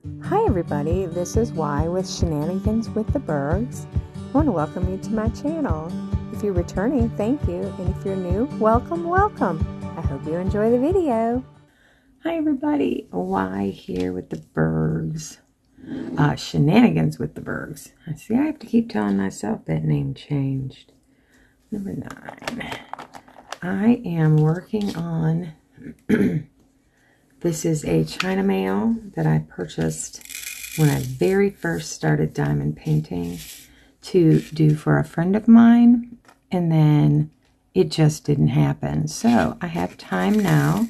Hi everybody, this is Y with Shenanigans with the Bergs. I want to welcome you to my channel. If you're returning, thank you, and if you're new, welcome, welcome. I hope you enjoy the video. Hi everybody, Y here with the Bergs. Shenanigans with the Bergs. I see I have to keep telling myself that name changed. Number 9. I am working on this is a China mail that I purchased when I very first started diamond painting to do for a friend of mine, and then it just didn't happen. So I have time now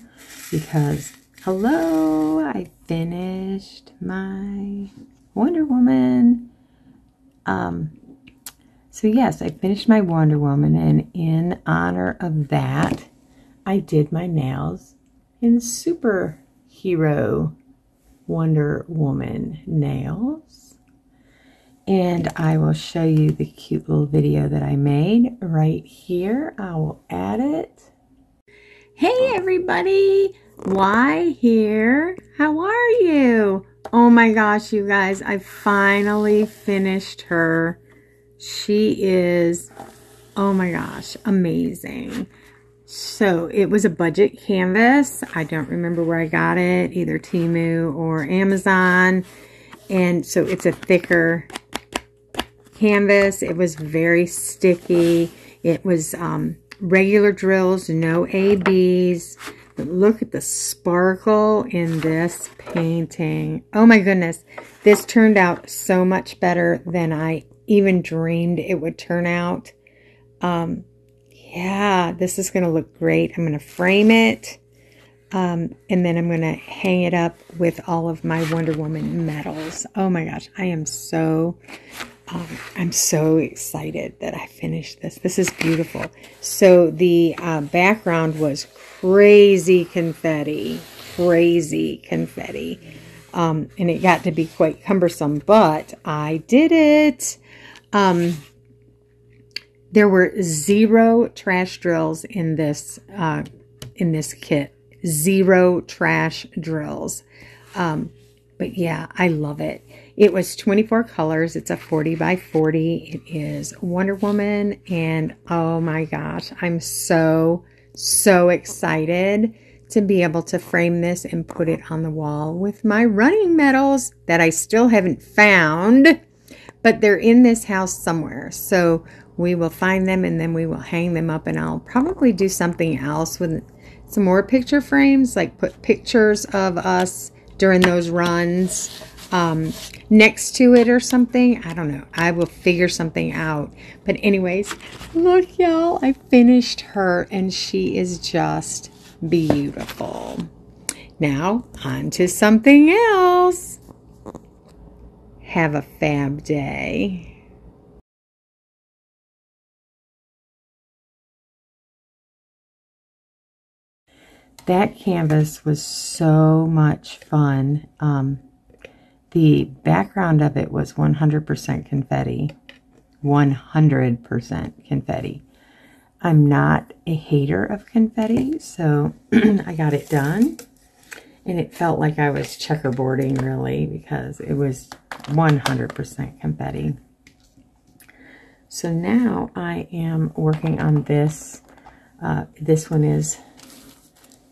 because, hello, I finished my Wonder Woman. So yes, I finished my Wonder Woman, and in honor of that, I did my nails in SuperHero Wonder Woman nails. And I will show you the cute little video that I made right here. I will add it. Hey everybody, Y here. How are you? Oh my gosh, you guys, I finally finished her. She is, oh my gosh, amazing. So it was a budget canvas. I don't remember where I got it, either Temu or Amazon. And so it's a thicker canvas. It was very sticky. It was regular drills, no ABs. But look at the sparkle in this painting. Oh my goodness. This turned out so much better than I even dreamed it would turn out. Yeah, this is going to look great. I'm going to frame it, and then I'm going to hang it up with all of my Wonder Woman medals. Oh my gosh, I am so, I'm so excited that I finished this. This is beautiful. So the background was crazy confetti, and it got to be quite cumbersome, but I did it. There were 0 trash drills in this kit. 0 trash drills. But yeah, I love it. It was 24 colors. It's a 40 by 40. It is Wonder Woman. And oh my gosh, I'm so excited to be able to frame this and put it on the wall with my running medals that I still haven't found. But they're in this house somewhere. So we will find them and then we will hang them up, and I'll probably do something else with some more picture frames, like put pictures of us during those runs next to it or something. I don't know. I will figure something out. But anyways, look y'all, I finished her and she is just beautiful. Now on to something else. Have a fab day. That canvas was so much fun. The background of it was 100% confetti. 100% confetti. I'm not a hater of confetti, so I got it done. And it felt like I was checkerboarding, really, because it was 100% confetti. So now I am working on this. This one is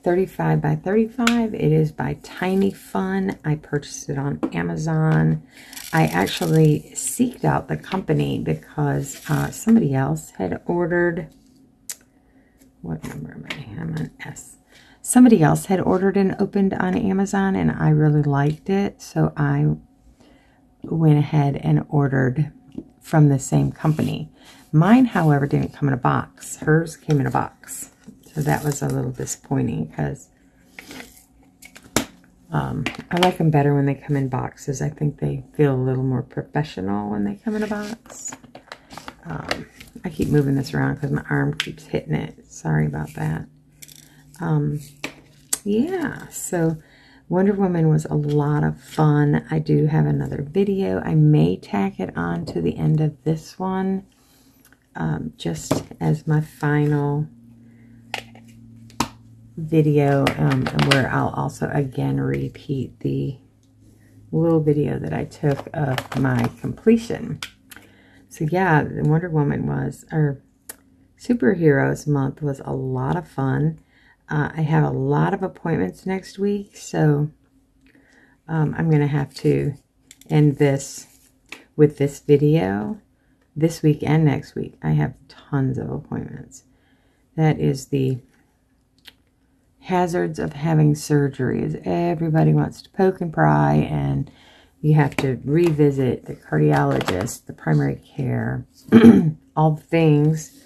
35 by 35. It is by Tiny Fun. I purchased it on Amazon. I actually seeked out the company because somebody else had ordered, what number am I? I'm on S. Somebody else had ordered and opened on Amazon, and I really liked it, so I went ahead and ordered from the same company. Mine, however, didn't come in a box. Hers came in a box. So that was a little disappointing because I like them better when they come in boxes. I think they feel a little more professional when they come in a box. I keep moving this around because my arm keeps hitting it. Sorry about that. Yeah, so Wonder Woman was a lot of fun. I do have another video. I may tack it on to the end of this one just as my final video where I'll also again repeat the little video that I took of my completion. So yeah, the Wonder Woman was, or Superheroes month was a lot of fun. I have a lot of appointments next week, so I'm going to have to end this with this video this week and next week. I have tons of appointments. That is the hazards of having surgery, is everybody wants to poke and pry, and you have to revisit the cardiologist, the primary care, all the things,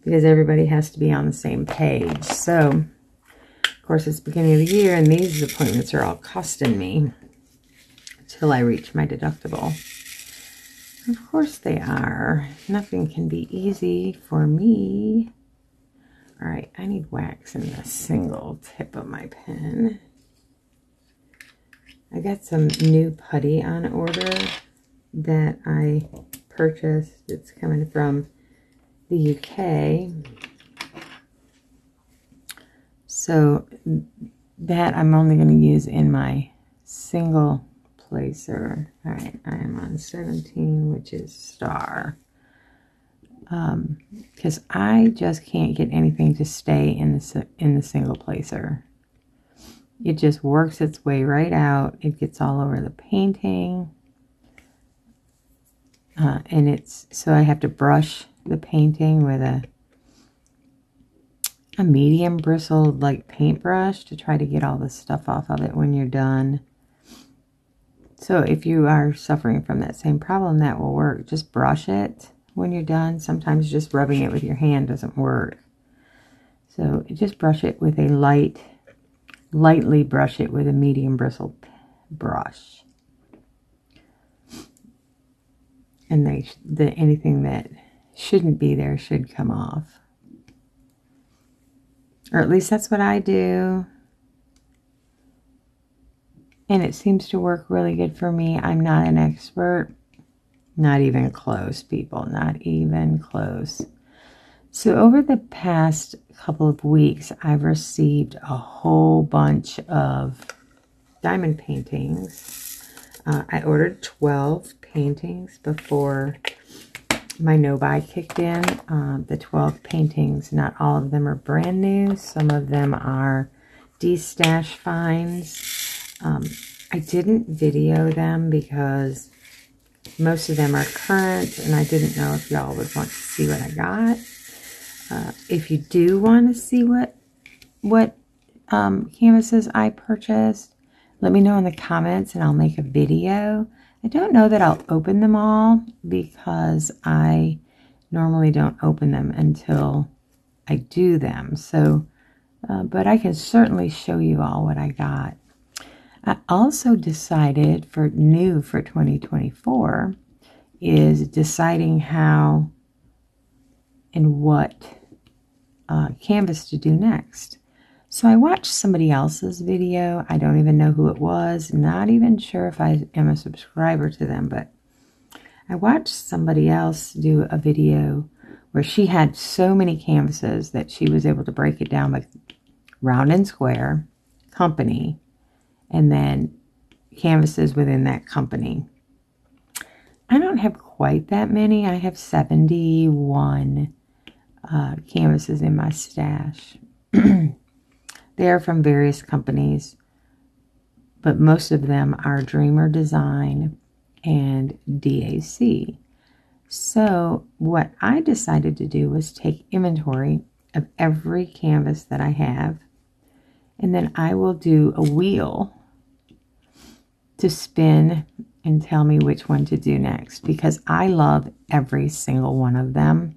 because everybody has to be on the same page. So, of course, it's the beginning of the year, and these appointments are all costing me until I reach my deductible. Of course they are. Nothing can be easy for me. All right, I need wax in the single tip of my pen. I got some new putty on order that I purchased. It's coming from the UK. So that I'm only going to use in my single placer. All right, I am on 17, which is star. Because I just can't get anything to stay in the single placer. It just works its way right out. It gets all over the painting. And it's, so I have to brush the painting with a medium bristled like paintbrush to try to get all the stuff off of it when you're done. So if you are suffering from that same problem, that will work. Just brush it when you're done. Sometimes just rubbing it with your hand doesn't work. So just brush it with a lightly brush it with a medium bristled brush. And anything that shouldn't be there should come off. Or at least that's what I do. And it seems to work really good for me. I'm not an expert. Not even close, people. Not even close. So over the past couple of weeks, I've received a whole bunch of diamond paintings. I ordered 12 paintings before my no-buy kicked in. The 12 paintings, not all of them are brand new. Some of them are de-stash finds. I didn't video them because most of them are current, and I didn't know if y'all would want to see what I got. If you do want to see what canvases I purchased, let me know in the comments and I'll make a video. I don't know that I'll open them all because I normally don't open them until I do them. So, but I can certainly show you all what I got. I also decided for 2024 is deciding how and what canvas to do next. So I watched somebody else's video. I don't even know who it was. Not even sure if I am a subscriber to them, but I watched somebody else do a video where she had so many canvases that she was able to break it down like round and square, company, and then canvases within that company. I don't have quite that many. I have 71 canvases in my stash. They are from various companies, but most of them are Dreamer Design and DAC. So what I decided to do was take inventory of every canvas that I have, and then I will do a wheel to spin and tell me which one to do next, because I love every single one of them.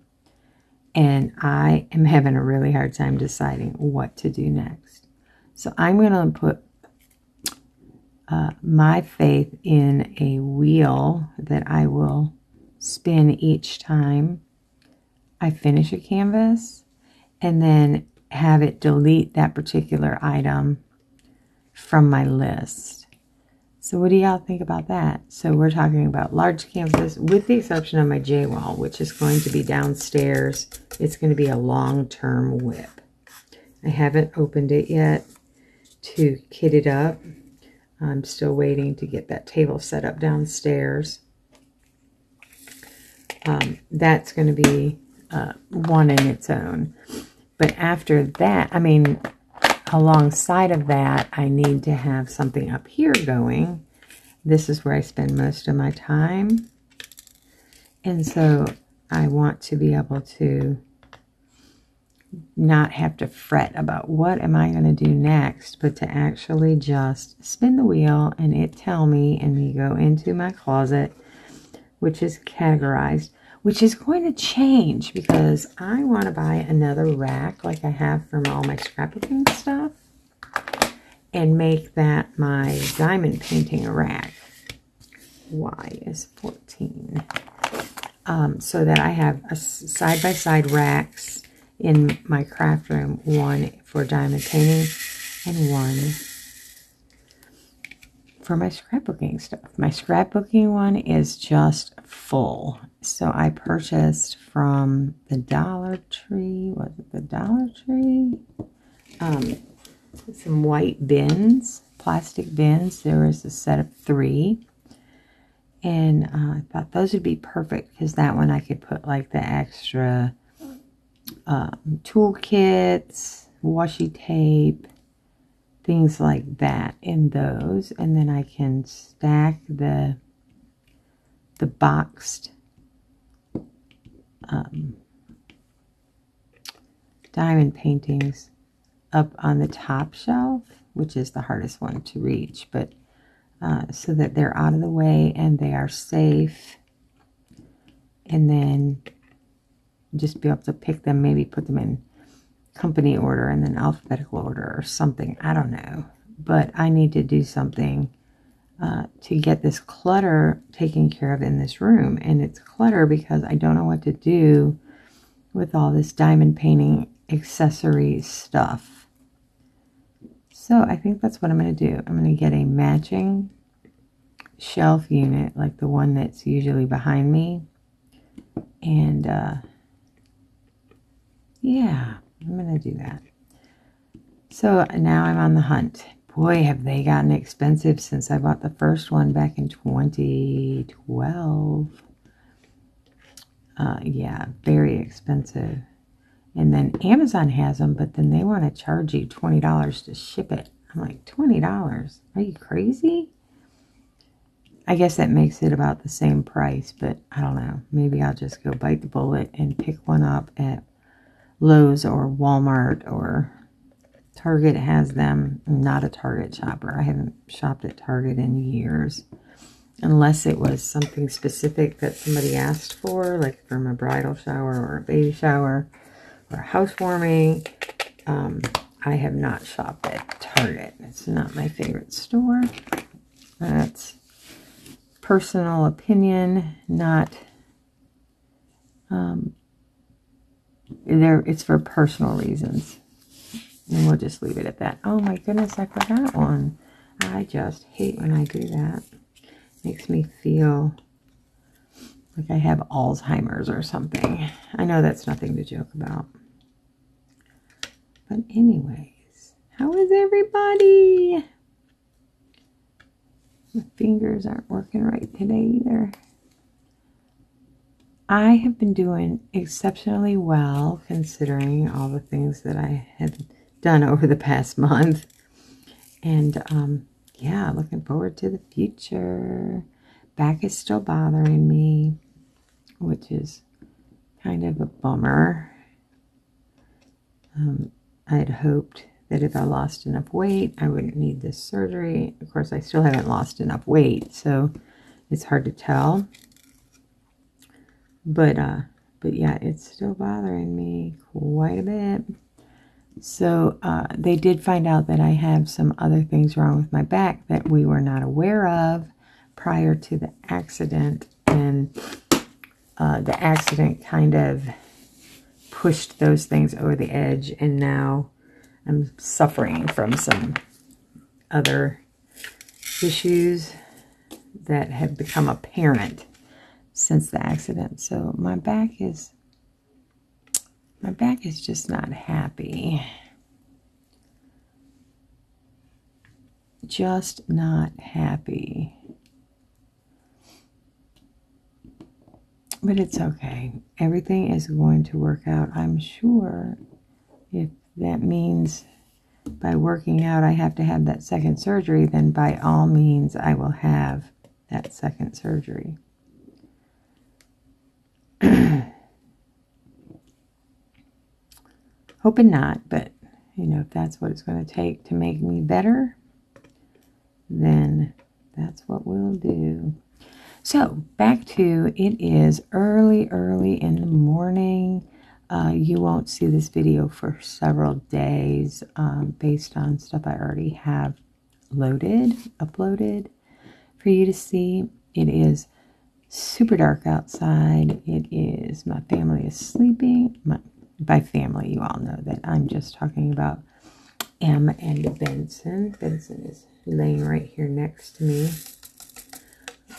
And I am having a really hard time deciding what to do next. So I'm going to put my faith in a wheel that I will spin each time I finish a canvas, and then have it delete that particular item from my list. So what do y'all think about that? So we're talking about large canvases, with the exception of my J-wall, which is going to be downstairs. It's going to be a long-term whip. I haven't opened it yet to kit it up. I'm still waiting to get that table set up downstairs. That's going to be one in its own. But after that, I mean, alongside of that, I need to have something up here going. This is where I spend most of my time. And so I want to be able to not have to fret about what am I going to do next, but to actually just spin the wheel and it tell me, and me go into my closet, which is categorized, which is going to change because I want to buy another rack like I have from all my scrapbooking stuff and make that my diamond painting rack. Y is 14. So that I have a side-by-side racks in my craft room, one for diamond painting and one for my scrapbooking stuff. My scrapbooking one is just full. So I purchased from the Dollar Tree, was it the Dollar Tree? Some white bins, plastic bins. There was a set of 3. And I thought those would be perfect because that one I could put like the extra toolkits, washi tape, things like that in those. And then I can stack the boxed diamond paintings up on the top shelf, which is the hardest one to reach, but so that they're out of the way and they are safe, and then just be able to pick them, maybe put them in company order and then alphabetical order or something. I don't know, but I need to do something to get this clutter taken care of in this room. And it's clutter because I don't know what to do with all this diamond painting accessory stuff. So I think that's what I'm going to do. I'm going to get a matching shelf unit like the one that's usually behind me. And yeah, I'm going to do that. So now I'm on the hunt. Boy, have they gotten expensive since I bought the first one back in 2012. Yeah, very expensive. And then Amazon has them, but then they want to charge you $20 to ship it. I'm like, $20? Are you crazy? I guess that makes it about the same price, but I don't know. Maybe I'll just go bite the bullet and pick one up at Lowe's or Walmart, or Target has them. I'm not a Target shopper. I haven't shopped at Target in years. Unless it was something specific that somebody asked for, like from a bridal shower or a baby shower or housewarming. I have not shopped at Target. It's not my favorite store. That's personal opinion, not it's for personal reasons. And we'll just leave it at that. Oh my goodness, I forgot one. I just hate when I do that. Makes me feel like I have Alzheimer's or something. I know that's nothing to joke about. But anyways, how is everybody? My fingers aren't working right today either. I have been doing exceptionally well considering all the things that I had done over the past month. And yeah, looking forward to the future. Back is still bothering me, which is kind of a bummer. I had hoped that if I lost enough weight, I wouldn't need this surgery. Of course, I still haven't lost enough weight, so it's hard to tell. But yeah, it's still bothering me quite a bit. So they did find out that I have some other things wrong with my back that we were not aware of prior to the accident. And the accident kind of pushed those things over the edge. And now I'm suffering from some other issues that have become apparent since the accident. So my back is just not happy. just not happy. But it's okay. Everything is going to work out, I'm sure. If that means by working out I have to have that second surgery, then by all means I will have that second surgery. Hoping not, but you know, if that's what it's going to take to make me better, then that's what we'll do. So back to, it is early in the morning. You won't see this video for several days based on stuff I already have uploaded for you to see. It is super dark outside. It is, my family is sleeping. By family, you all know that I'm just talking about Em and Benson. Benson is laying right here next to me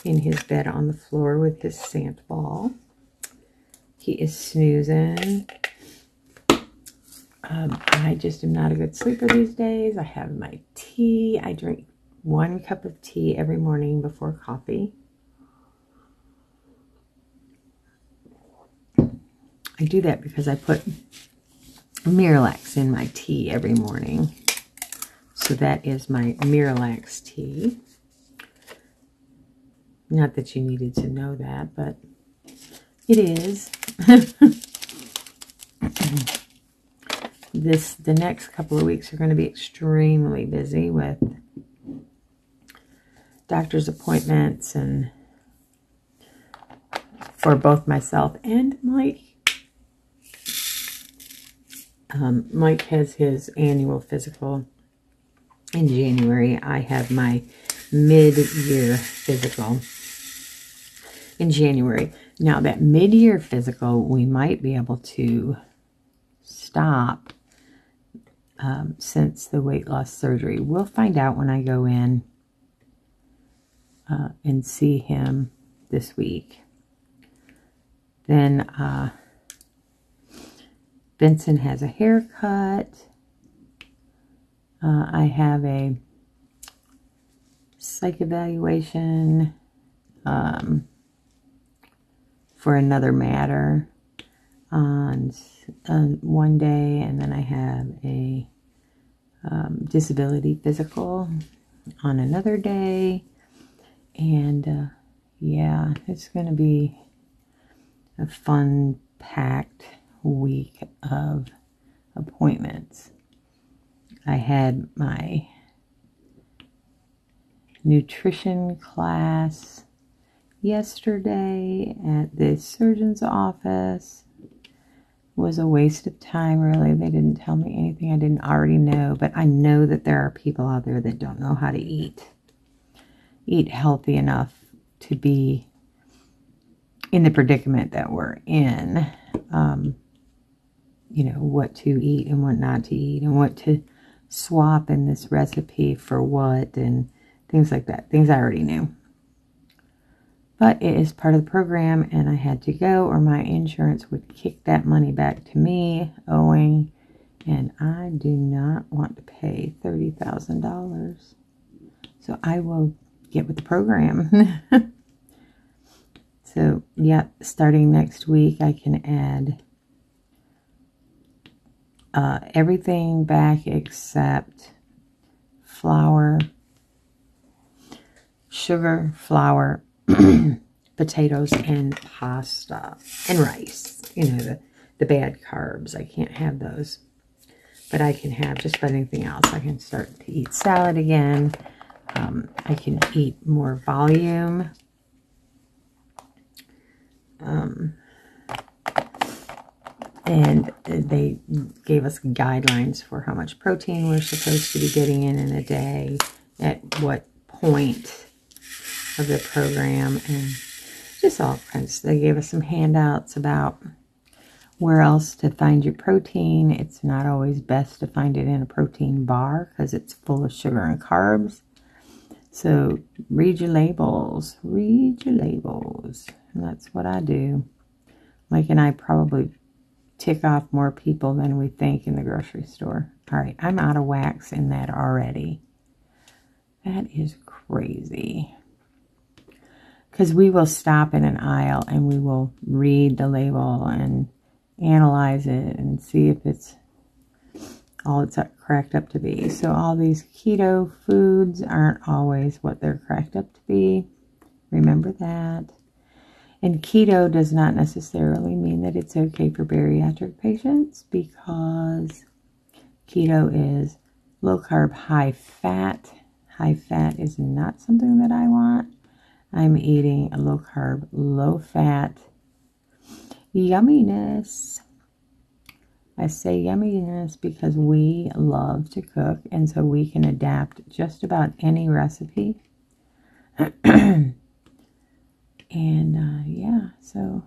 in his bed on the floor with his Santa ball. He is snoozing. I just am not a good sleeper these days. I have my tea. I drink 1 cup of tea every morning before coffee. I do that because I put Miralax in my tea every morning. So that is my Miralax tea. Not that you needed to know that, but it is. The next couple of weeks are going to be extremely busy with doctor's appointments and for both myself and Mike. Mike has his annual physical in January. I have my mid-year physical in January. Now that mid-year physical, we might be able to stop since the weight loss surgery. We'll find out when I go in and see him this week. Then Benson has a haircut. I have a psych evaluation for another matter on one day, and then I have a disability physical on another day. And yeah, it's going to be a fun, packed week of appointments. I had my nutrition class yesterday at the surgeon's office. It was a waste of time, really. They didn't tell me anything I didn't already know, but I know that there are people out there that don't know how to eat healthy enough to be in the predicament that we're in. You know, what to eat and what not to eat, and what to swap in this recipe for what, and things like that. Things I already knew. But it is part of the program, and I had to go, or my insurance would kick that money back to me, owing, and I do not want to pay $30,000. So I will get with the program. So, yeah, starting next week, I can add everything back except flour, sugar, flour, potatoes, and pasta, and rice. You know, the bad carbs. I can't have those. But I can have just about anything else. I can start to eat salad again. I can eat more volume. And they gave us guidelines for how much protein we're supposed to be getting in a day, at what point of the program, and just all kinds. They gave us some handouts about where else to find your protein. It's not always best to find it in a protein bar because it's full of sugar and carbs. So read your labels. Read your labels. And that's what I do. Mike and I probably tick off more people than we think in the grocery store. All right, I'm out of wax in that already. That is crazy. Because we will stop in an aisle and we will read the label and analyze it and see if it's all it's cracked up to be. So all these keto foods aren't always what they're cracked up to be. Remember that. And keto does not necessarily mean that it's okay for bariatric patients, because keto is low carb, high fat. High fat is not something that I want. I'm eating a low carb, low fat yumminess. I say yumminess because we love to cook, and so we can adapt just about any recipe. And yeah, so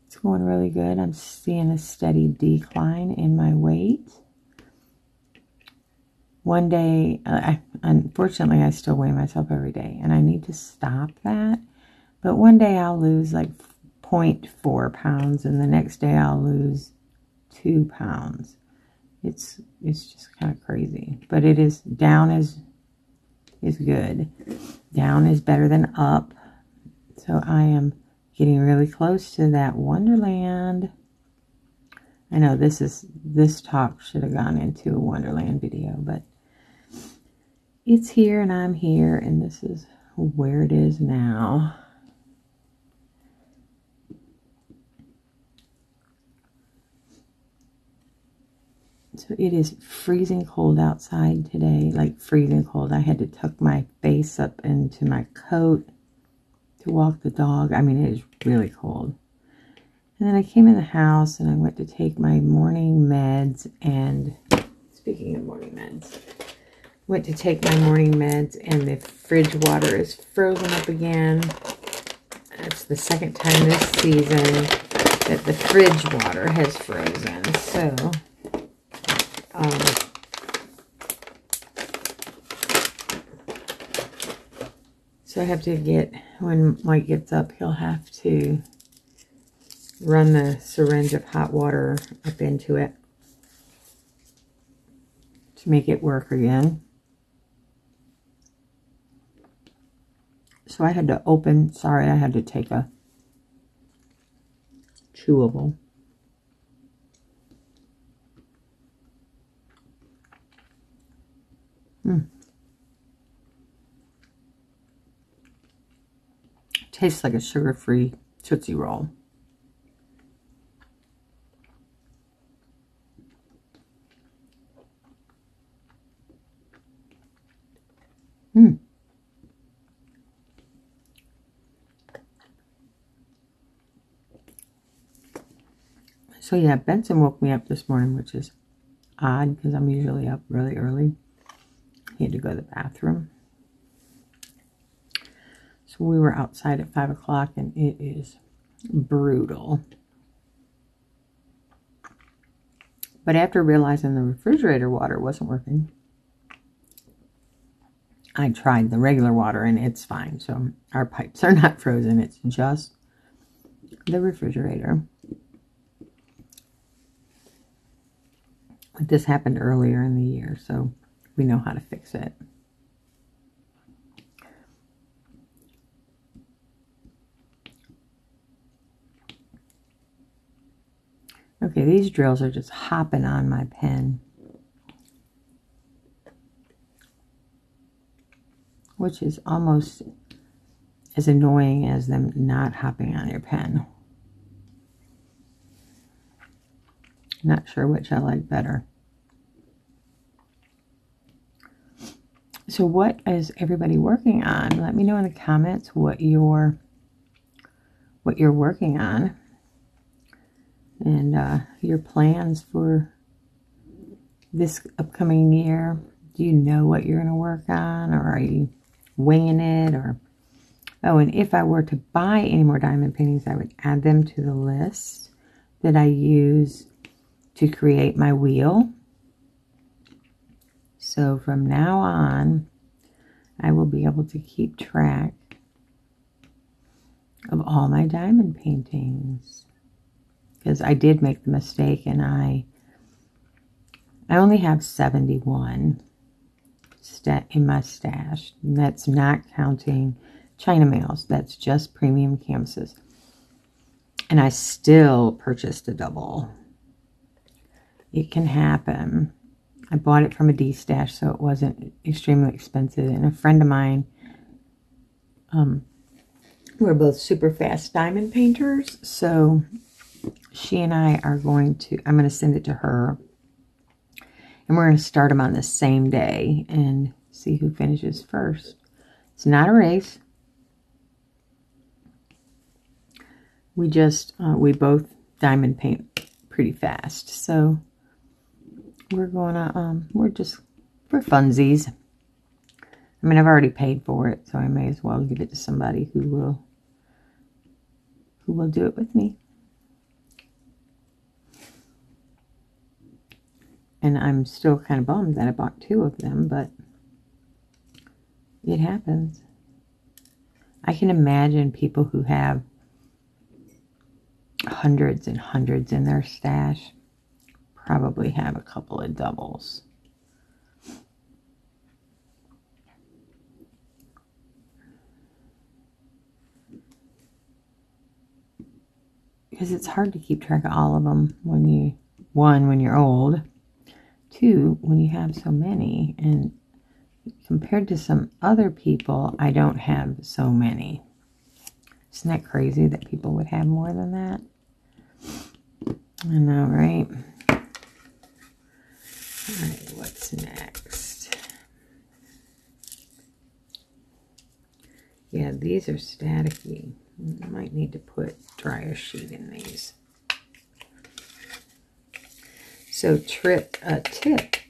it's going really good. I'm seeing a steady decline in my weight. One day, unfortunately, I still weigh myself every day, and I need to stop that. But one day I'll lose like 0.4 pounds, and the next day I'll lose 2 pounds. It's just kind of crazy. But it is, down is good. Down is better than up. So I am getting really close to that Wonderland. I know this talk should have gone into a Wonderland video, but it's here and I'm here, and this is where it is now. So it is freezing cold outside today, like freezing cold. I had to tuck my face up into my coat to walk the dog. I mean, it is really cold. And then I came in the house and I went to take my morning meds. And speaking of morning meds, went to take my morning meds, and the fridge water is frozen up again. It's the second time this season that the fridge water has frozen. So I have to get, when Mike gets up, he'll have to run the syringe of hot water up into it to make it work again. So I had to open, sorry, I had to take a chewable. Tastes like a sugar-free Tootsie Roll. So yeah, Benson woke me up this morning, which is odd because I'm usually up really early. He had to go to the bathroom. So we were outside at 5 o'clock, and it is brutal. But after realizing the refrigerator water wasn't working, I tried the regular water, and it's fine. So our pipes are not frozen. It's just the refrigerator. But this happened earlier in the year, so we know how to fix it. Okay, these drills are just hopping on my pen, which is almost as annoying as them not hopping on your pen. Not sure which I like better. So what is everybody working on? Let me know in the comments what you're working on, and your plans for this upcoming year. Do you know what you're going to work on, or are you winging it? Or oh, and if I were to buy any more diamond paintings, I would add them to the list that I use to create my wheel. So from now on, I will be able to keep track of all my diamond paintings. Because I did make the mistake, and I I only have 71 in my stash. And that's not counting China mails. That's just premium canvases. And I still purchased a double. It can happen. I bought it from a D-stash, so it wasn't extremely expensive. And a friend of mine, we're both super fast diamond painters, so she and I are I'm going to send it to her. And we're going to start them on the same day and see who finishes first. It's not a race. We both diamond paint pretty fast. So we're going to, for funsies. I mean, I've already paid for it, so I may as well give it to somebody who will do it with me. And I'm still kind of bummed that I bought 2 of them, but it happens. I can imagine people who have hundreds and hundreds in their stash probably have a couple of doubles. Because it's hard to keep track of all of them when you're old. 2, when you have so many, and compared to some other people, I don't have so many. Isn't that crazy that people would have more than that? I know, right? Alright, what's next? Yeah, these are staticky. I might need to put dryer sheet in these. So a tip,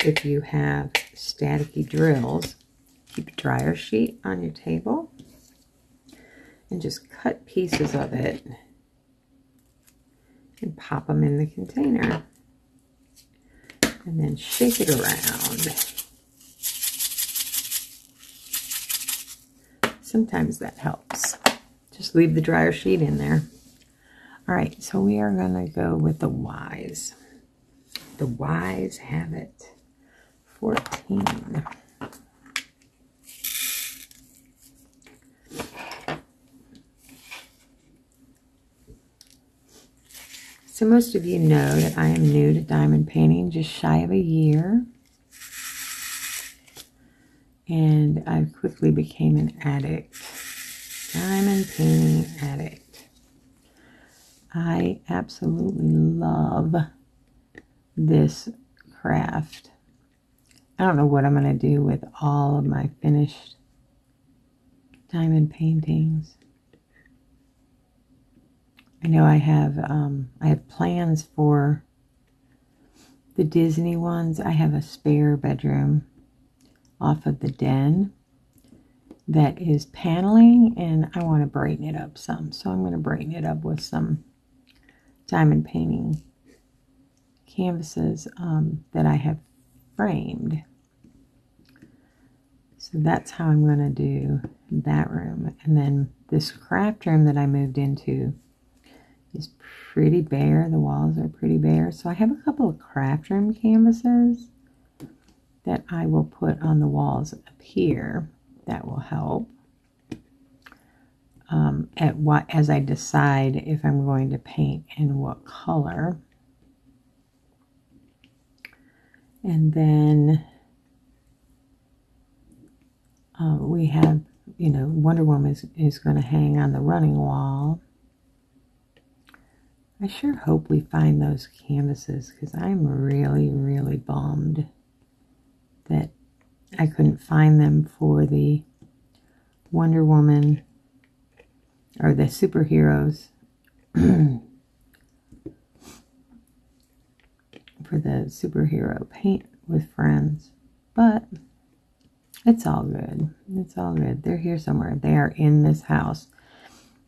if you have staticky drills, keep a dryer sheet on your table and just cut pieces of it and pop them in the container. And then shake it around. Sometimes that helps. Just leave the dryer sheet in there. All right, so we are going to go with the Wise. The Wise have it. 14. So most of you know that I am new to diamond painting, just shy of a year. And I quickly became an addict. Diamond painting addict. I absolutely love this craft. I don't know what I'm going to do with all of my finished diamond paintings. I know I have plans for the Disney ones. I have a spare bedroom off of the den that is paneling, and I want to brighten it up some. So I'm going to brighten it up with some diamond painting canvases that I have framed. So that's how I'm going to do that room. And then this craft room that I moved into is pretty bare. The walls are pretty bare. So I have a couple of craft room canvases that I will put on the walls up here. That will help. As I decide if I'm going to paint in what color. And then we have, Wonder Woman is going to hang on the running wall. I sure hope we find those canvases, because I'm really, really bummed that I couldn't find them for the Wonder Woman or the superheroes for the superhero paint with friends. But it's all good. It's all good. They're here somewhere. They are in this house.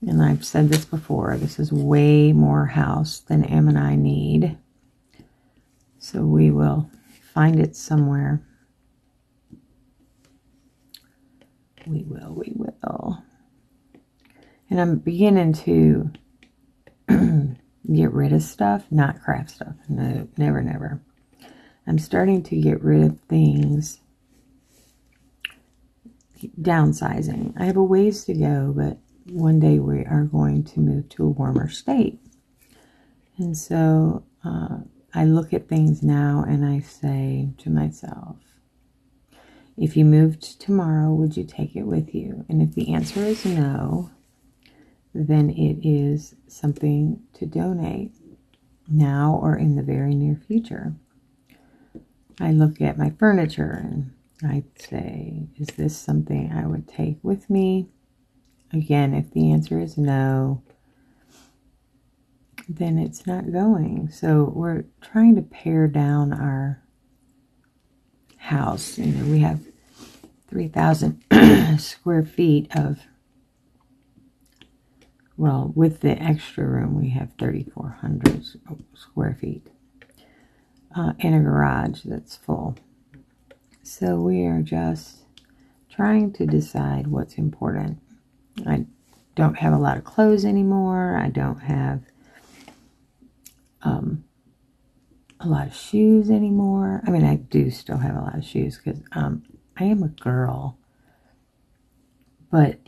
And I've said this before, this is way more house than Em and I need. So we will find it somewhere. We will. And I'm beginning to get rid of stuff, not craft stuff. No, never, never. I'm starting to get rid of things, downsizing. I have a ways to go, but one day we are going to move to a warmer state. And so I look at things now and I say to myself, if you moved tomorrow, would you take it with you? And if the answer is no, then it is something to donate now or in the very near future. I look at my furniture and I say, is this something I would take with me? Again, if the answer is no, then it's not going. So we're trying to pare down our house. You know, we have 3,000 square feet of, well, with the extra room, we have 3,400 square feet in a garage that's full. So we are just trying to decide what's important. I don't have a lot of clothes anymore. I don't have a lot of shoes anymore. I mean, I do still have a lot of shoes because I am a girl, but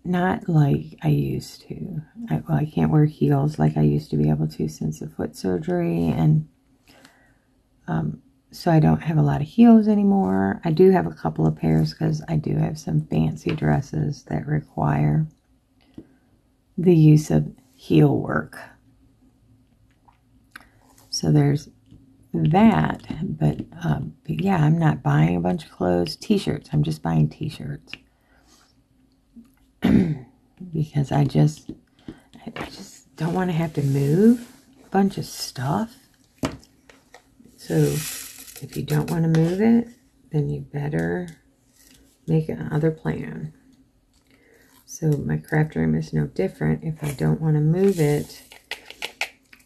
not like I used to. I can't wear heels like I used to be able to since the foot surgery, and so I don't have a lot of heels anymore. I do have a couple of pairs because I do have some fancy dresses that require the use of heel work. So there's that, but yeah, I'm not buying a bunch of clothes. T-shirts, I'm just buying t-shirts because I just don't want to have to move a bunch of stuff. So if you don't want to move it, then you better make another plan. So my craft room is no different. If I don't want to move it,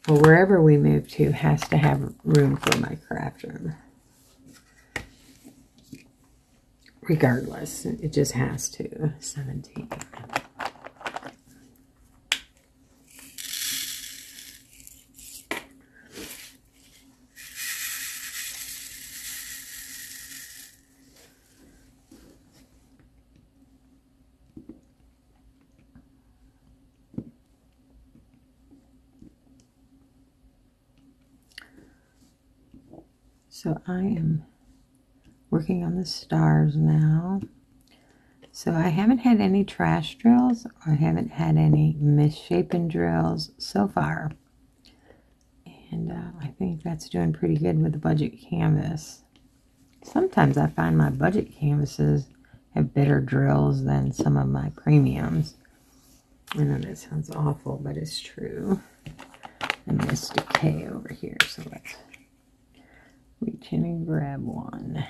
or wherever we move to has to have room for my craft room. Regardless, it just has to. 17. So I am working on the stars now. So I haven't had any trash drills, or I haven't had any misshapen drills so far. And I think that's doing pretty good with the budget canvas. Sometimes I find my budget canvases have better drills than some of my premiums. I know that sounds awful, but it's true. I missed a K over here, so let's reach in and grab one.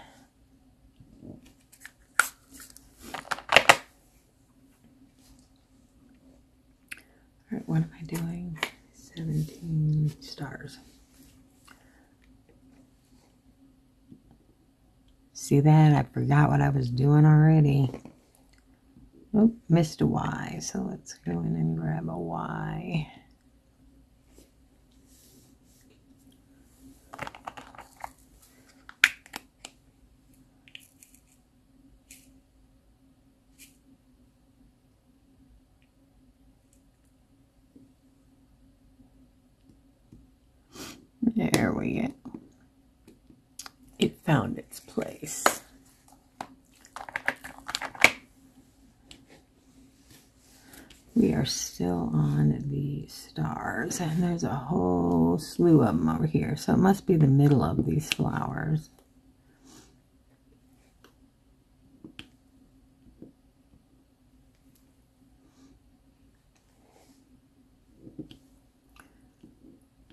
All right, what am I doing? 17 stars. See that? I forgot what I was doing already. Oh, missed a Y, so let's go in and grab a Y. There we go. It found its place. We are still on the stars, and there's a whole slew of them over here, so it must be the middle of these flowers.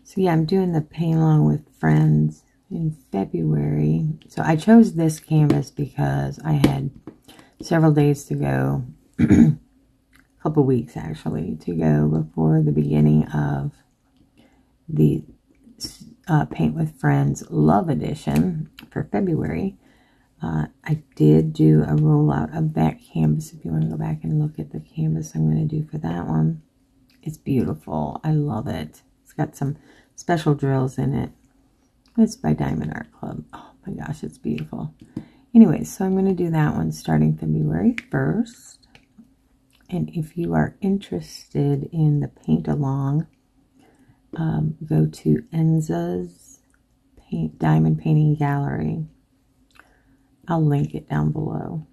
So yeah, I'm doing the paint along with friends in February. So I chose this canvas because I had several days to go, a couple weeks actually, to go before the beginning of the Paint with Friends Love Edition for February. I did do a rollout of that canvas. If you want to go back and look at the canvas I'm going to do for that one. It's beautiful. I love it. It's got some special drills in it. It's by Diamond Art Club. Oh my gosh, it's beautiful. Anyway, so I'm going to do that one starting February 1st. And if you are interested in the paint along, go to Enza's Diamond Painting Gallery. I'll link it down below.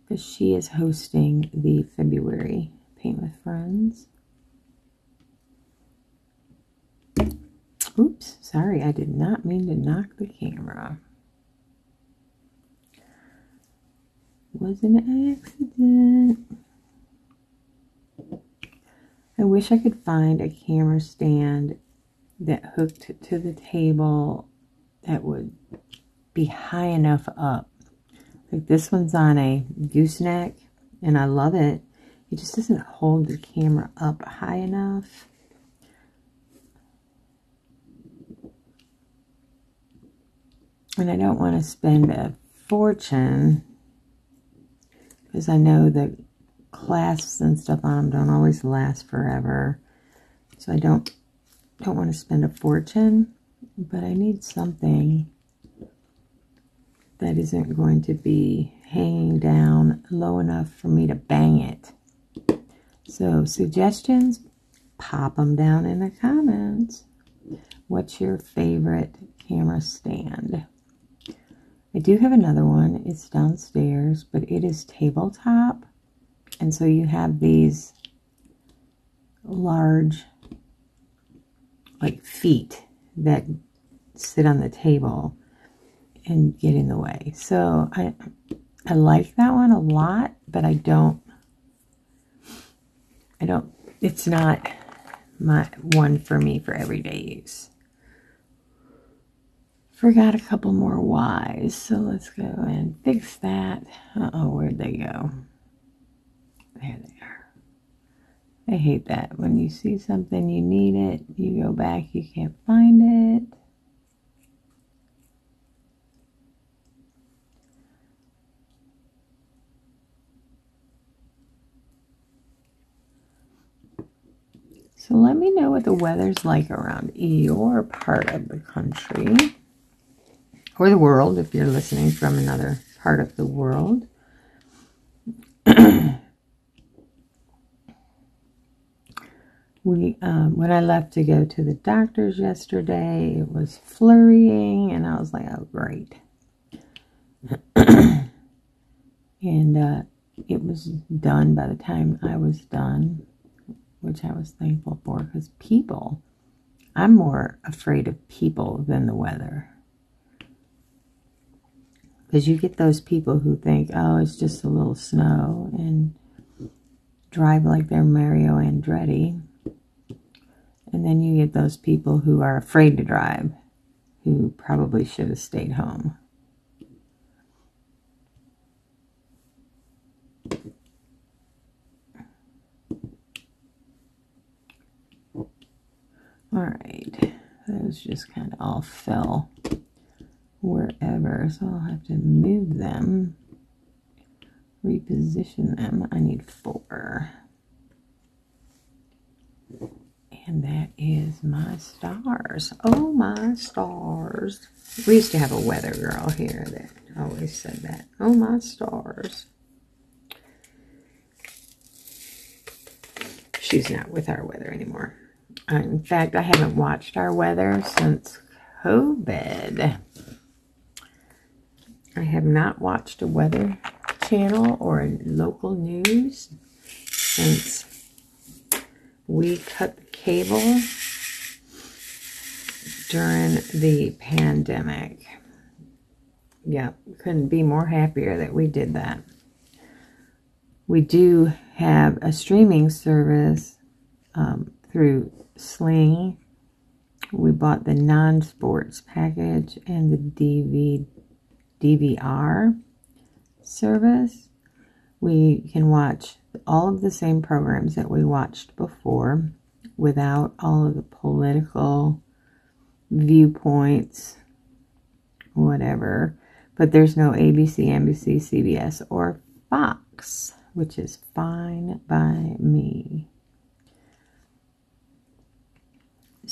Because she is hosting the February Paint with Friends. Oops, sorry, I did not mean to knock the camera. Was an accident. I wish I could find a camera stand that hooked to the table that would be high enough up. Like this one's on a gooseneck, and I love it. It just doesn't hold the camera up high enough. And I don't want to spend a fortune, because I know that clasps and stuff on them don't always last forever. So I don't want to spend a fortune, but I need something that isn't going to be hanging down low enough for me to bang it. So suggestions, pop them down in the comments. What's your favorite camera stand? I do have another one. It's downstairs, but it is tabletop. And so you have these large, like, feet that sit on the table and get in the way. So I like that one a lot, but I don't, it's not my one for me for everyday use. Forgot a couple more Y's, so let's go and fix that. Uh-oh, where'd they go? There they are. I hate that. When you see something, you need it, you go back, you can't find it. So let me know what the weather's like around your part of the country. Or the world, if you're listening from another part of the world. When I left to go to the doctor's yesterday, it was flurrying, and I was like, oh, great. And it was done by the time I was done, which I was thankful for, because people, I'm more afraid of people than the weather. Because you get those people who think, oh, it's just a little snow, and drive like they're Mario Andretti. And then you get those people who are afraid to drive, who probably should have stayed home. All right, those just kind of all fell wherever, so I'll have to move them, reposition them. I need 4. And that is my stars. Oh, my stars. We used to have a weather girl here that always said that. Oh, my stars. She's not with our weather anymore. In fact, I haven't watched our weather since COVID. I have not watched a weather channel or local news since we cut the cable during the pandemic. Yeah, couldn't be more happier that we did that. We do have a streaming service through Sling. We bought the non-sports package and the DVR service. We can watch all of the same programs that we watched before without all of the political viewpoints, whatever. But there's no ABC, NBC, CBS, or Fox, which is fine by me.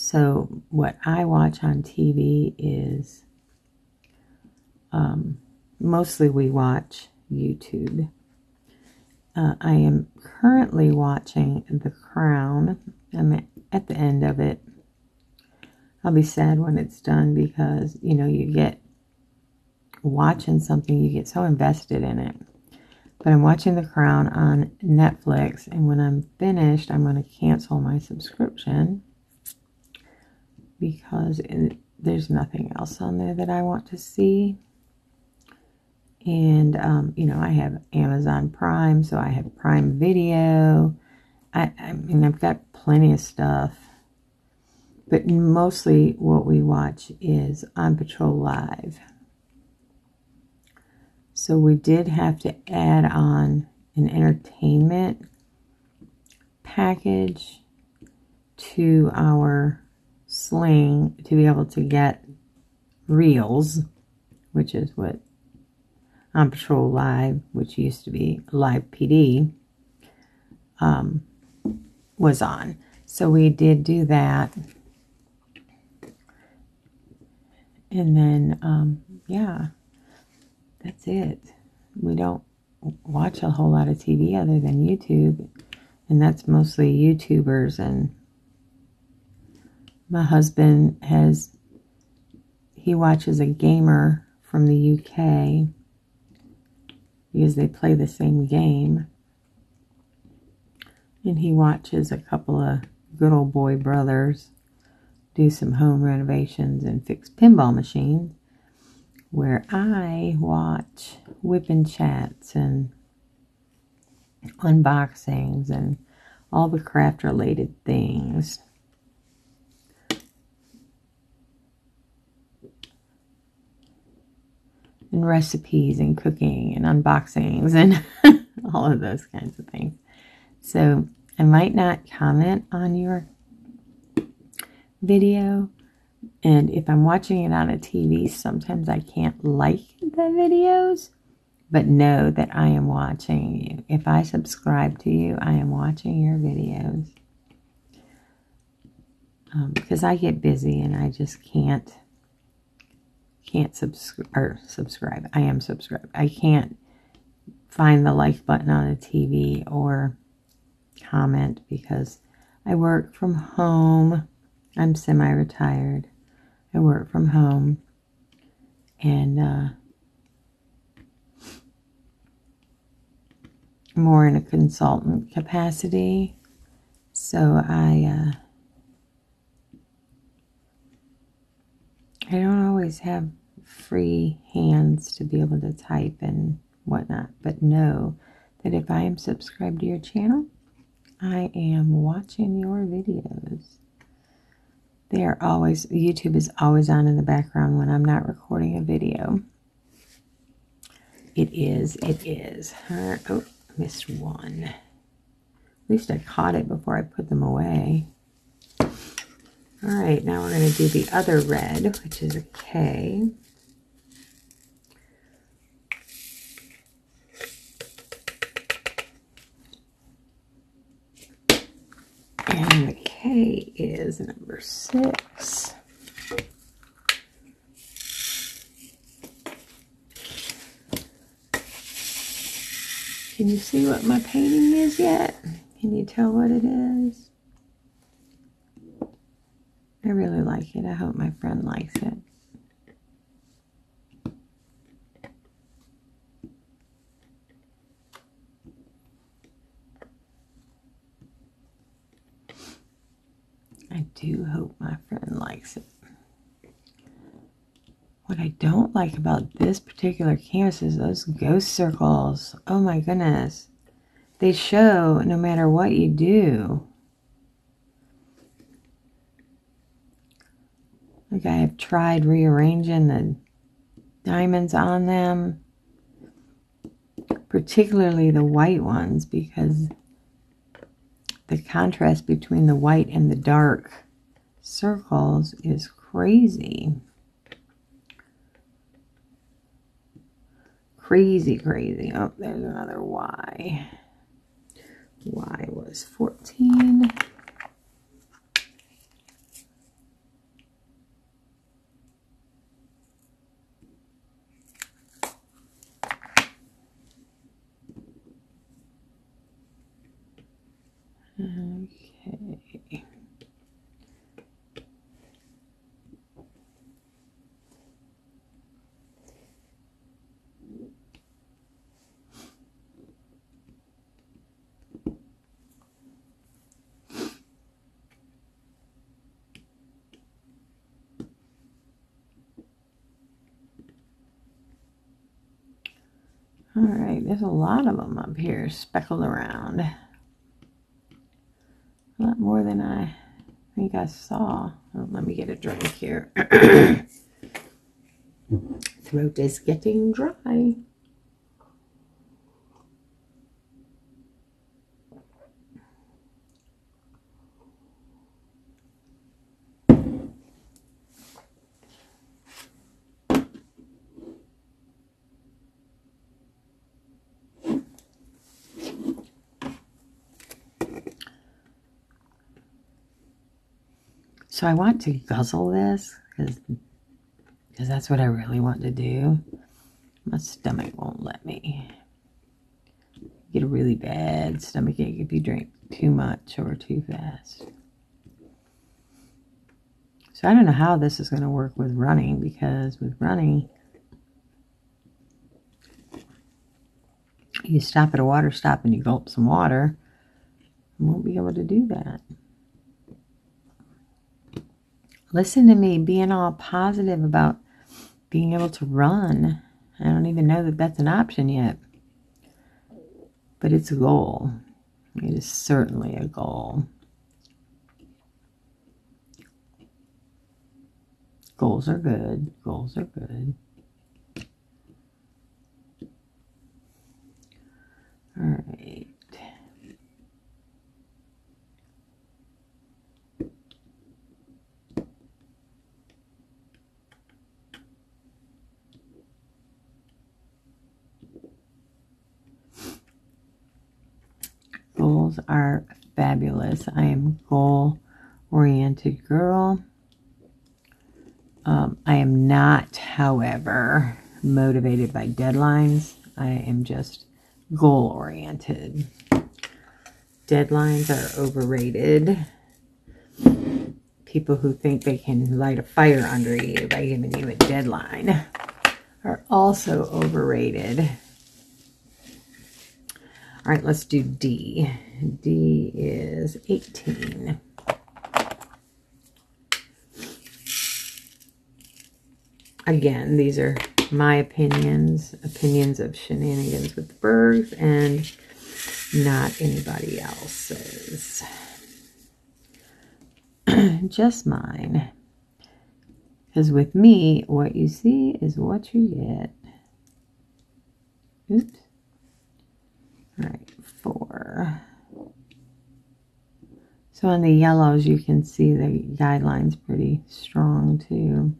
So what I watch on TV is, mostly we watch YouTube. I am currently watching The Crown. I'm at the end of it. I'll be sad when it's done because, you know, you get watching something, you get so invested in it. But I'm watching The Crown on Netflix, and when I'm finished, I'm going to cancel my subscription because there's nothing else on there that I want to see. And, you know, I have Amazon Prime, so I have Prime Video. I mean, I've got plenty of stuff. But mostly what we watch is On Patrol Live. So we did have to add on an entertainment package to our Sling to be able to get Reels, which is what On Patrol Live, which used to be Live PD, was on. So we did do that. And then, yeah, that's it. We don't watch a whole lot of TV other than YouTube. And that's mostly YouTubers. And my husband he watches a gamer from the UK because they play the same game. And he watches a couple of good old boy brothers do some home renovations and fix pinball machines, where I watch whip and chats and unboxings and all the craft related things. And recipes and cooking and unboxings and all of those kinds of things. So I might not comment on your video, and if I'm watching it on a TV, sometimes I can't like the videos, but know that I am watching you. If I subscribe to you, I am watching your videos, because I get busy and I just can't subscribe. I am subscribed. I can't find the like button on a TV or comment because I work from home. I'm semi-retired. I work from home, and more in a consultant capacity. So I don't always have free hands to be able to type and whatnot, but know that if I am subscribed to your channel, I am watching your videos. YouTube is always on in the background when I'm not recording a video. It is. Oh, missed one. At least I caught it before I put them away. All right, now we're going to do the other red, which is a K. And the K is number 6. Can you see what my painting is yet? Can you tell what it is? I really like it. I hope my friend likes it. I do hope my friend likes it. What I don't like about this particular canvas is those ghost circles. Oh my goodness. They show no matter what you do. Like, I have tried rearranging the diamonds on them, particularly the white ones, because the contrast between the white and the dark circles is crazy. Crazy, crazy. Oh, there's another Y. Y was 14. All right, there's a lot of them up here speckled around. A lot more than I think I saw. Oh, let me get a drink here. Throat is getting dry. So I want to guzzle this because that's what I really want to do. My stomach won't let me. Get a really bad stomachache if you drink too much or too fast. So I don't know how this is going to work with running, because with running, you stop at a water stop and you gulp some water. I won't be able to do that. Listen to me being all positive about being able to run. I don't even know that that's an option yet. But it's a goal. It is certainly a goal. Goals are good. Goals are good. All right. Goals are fabulous. I am a goal-oriented girl. I am not, however, motivated by deadlines. I am just goal-oriented. Deadlines are overrated. People who think they can light a fire under you by giving you a deadline are also overrated. All right, let's do D. D is 18. Again, these are my opinions of shenanigans with the Bergs, and not anybody else's. Just mine. Because with me, what you see is what you get. Oops. All right, 4. So on the yellows, you can see the guidelines pretty strong too.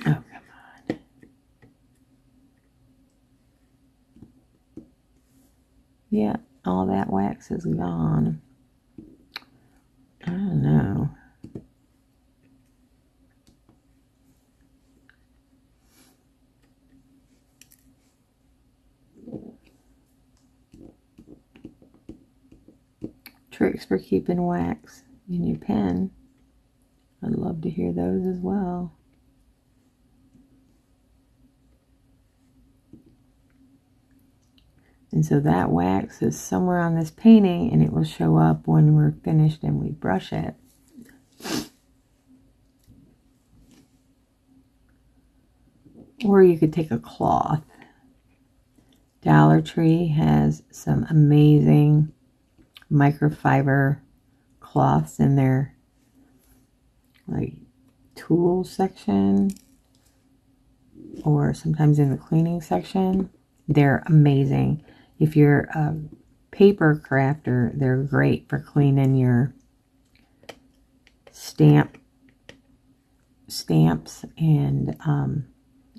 Oh, come on. Yeah, all that wax is gone. I don't know. Tricks for keeping wax in your pen. I'd love to hear those as well. And so that wax is somewhere on this painting, and it will show up when we're finished and we brush it. Or you could take a cloth. Dollar Tree has some amazing microfiber cloths in their like tools section, or sometimes in the cleaning section. They're amazing. If you're a paper crafter, they're great for cleaning your stamps and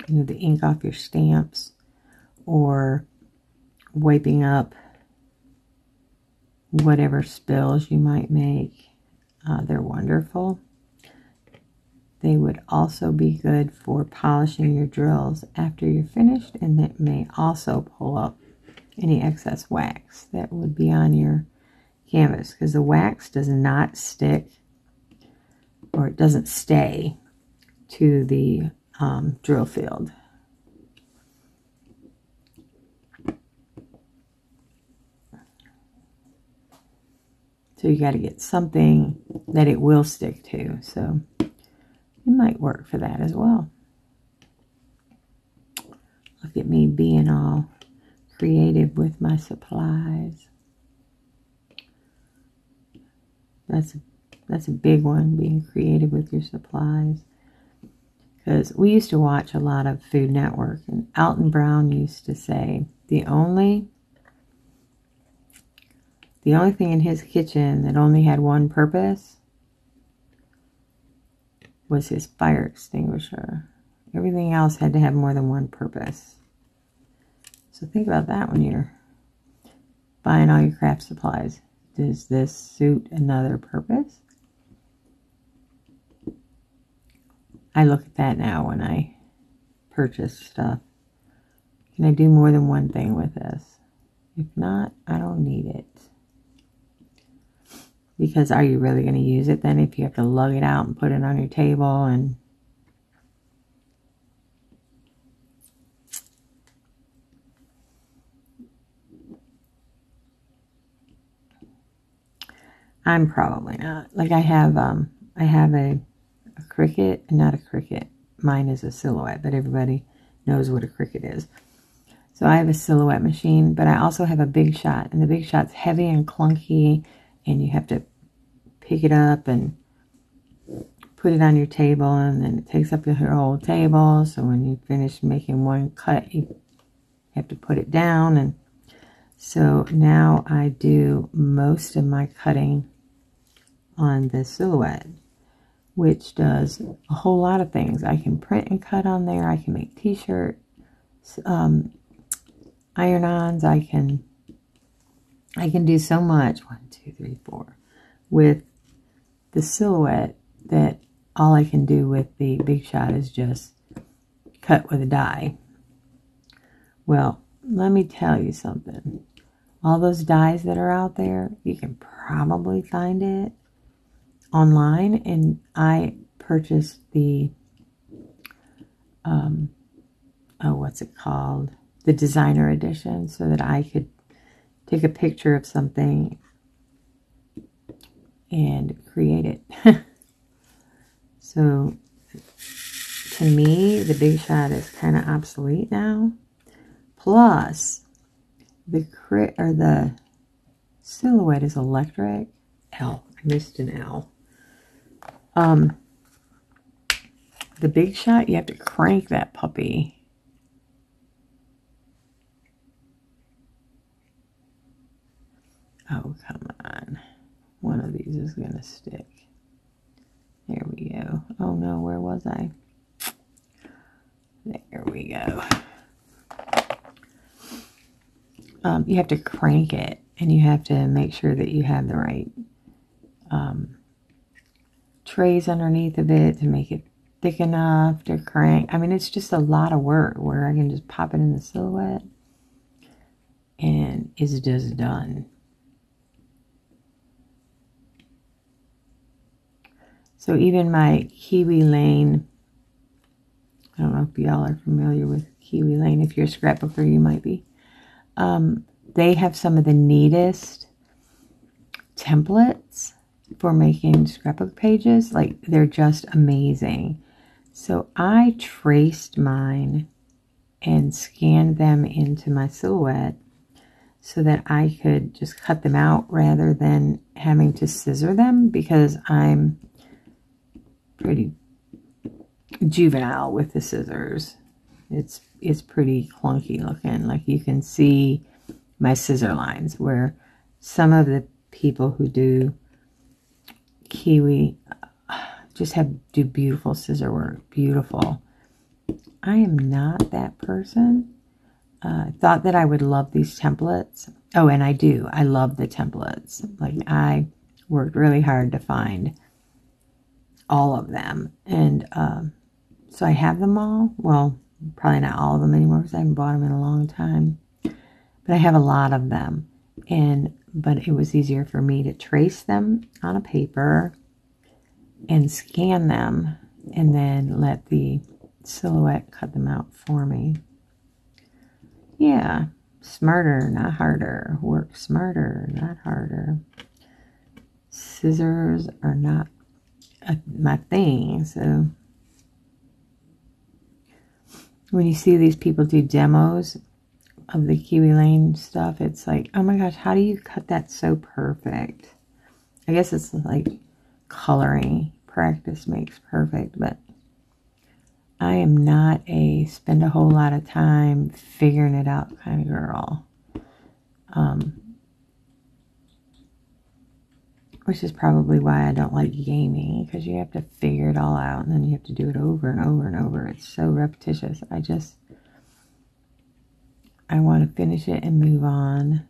you know, the ink off your stamps, or wiping up whatever spills you might make. They're wonderful. They would also be good for polishing your drills after you're finished, and that may also pull up any excess wax that would be on your canvas, because the wax does not stick, or it doesn't stay to the drill field. So you got to get something that it will stick to. So it might work for that as well. Look at me being all creative with my supplies. That's a big one, being creative with your supplies. Because we used to watch a lot of Food Network, and Alton Brown used to say the only thing in his kitchen that only had one purpose was his fire extinguisher. Everything else had to have more than one purpose. So think about that when you're buying all your craft supplies. Does this suit another purpose? I look at that now when I purchase stuff. Can I do more than one thing with this? If not, I don't need it. Because are you really going to use it then if you have to lug it out and put it on your table? And I'm probably not. Like I have a Cricut, not a Cricut. Mine is a Silhouette, but everybody knows what a Cricut is. So I have a Silhouette machine, but I also have a Big Shot, and the Big Shot's heavy and clunky, and you have to pick it up and put it on your table, and then it takes up your whole table. So when you finish making one cut, you have to put it down. And so now I do most of my cutting on the Silhouette, which does a whole lot of things. I can print and cut on there. I can make t-shirts, iron-ons. I can do so much. 1, 2, 3, 4 with the Silhouette that all I can do with the Big Shot is just cut with a die. Well, let me tell you something. All those dies that are out there, you can probably find it online, and I purchased the what's it called, the designer edition, so that I could take a picture of something and create it. So to me, the Big Shot is kind of obsolete now. Plus the Silhouette is electric. L, I missed an L. The Big Shot, you have to crank that puppy. Oh, come on. One of these is going to stick. There we go. Oh no, where was I? There we go. You have to crank it, and you have to make sure that you have the right trays underneath of it to make it thick enough to crank. I mean, it's just a lot of work where I can just pop it in the Silhouette and it's just done. So even my Kiwi Lane, I don't know if y'all are familiar with Kiwi Lane. If you're a scrapbooker, you might be. They have some of the neatest templates for making scrapbook pages. Like, they're just amazing. So I traced mine and scanned them into my Silhouette so that I could just cut them out rather than having to scissor them, because I'm pretty juvenile with the scissors. It's pretty clunky looking. Like, you can see my scissor lines, where some of the people who do Kiwi just do beautiful scissor work. Beautiful. I am not that person. Thought that I would love these templates. Oh, and I do. I love the templates. Like, I worked really hard to find all of them. And so I have them all. Well, probably not all of them anymore because I haven't bought them in a long time. But I have a lot of them. But it was easier for me to trace them on a paper and scan them and then let the Silhouette cut them out for me. Yeah, smarter, not harder. Work smarter, not harder. Scissors are not my thing, so. when you see these people do demos of the Kiwi Lane stuff, it's like, oh my gosh, how do you cut that so perfect? I guess it's like coloring. Practice makes perfect, but I am not a spend a whole lot of time figuring it out kind of girl. Which is probably why I don't like gaming, because you have to figure it all out and then you have to do it over and over and over. It's so repetitious. I want to finish it and move on.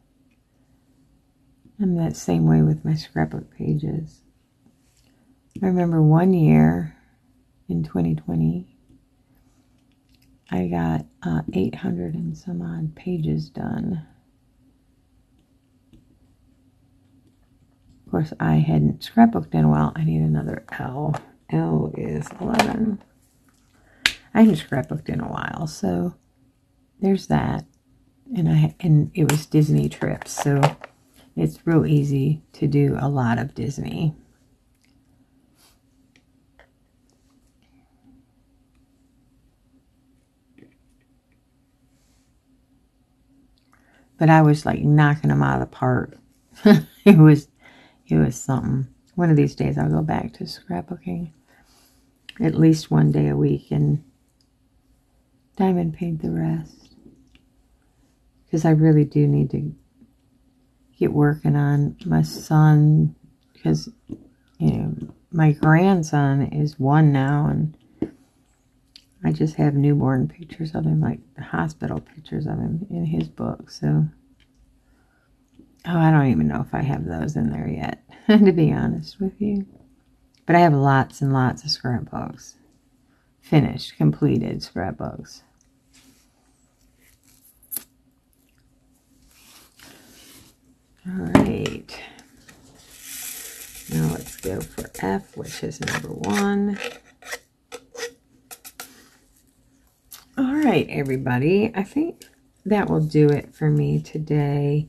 I'm that same way with my scrapbook pages. I remember one year in 2020, I got 800 and some odd pages done. Of course, I hadn't scrapbooked in a while. I need another L. L is 11. I hadn't scrapbooked in a while, so there's that. And it was Disney trips, so it's real easy to do a lot of Disney. But I was like knocking them out of the park. It was something. One of these days I'll go back to scrapbooking at least one day a week and diamond paint the rest. Because I really do need to get working on my son, because, you know, my grandson is 1 now, and I just have newborn pictures of him, like the hospital pictures of him in his book. So, oh, I don't even know if I have those in there yet, to be honest with you. But I have lots and lots of scrapbooks. Finished, completed scrapbooks. All right. Now let's go for F, which is number 1. All right, everybody. I think that will do it for me today.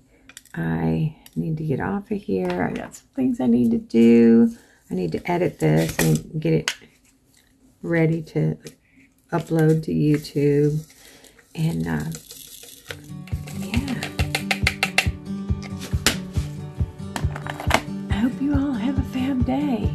I need to get off of here. I got some things I need to do. I need to edit this and get it ready to upload to YouTube. And yeah. I hope you all have a fab day.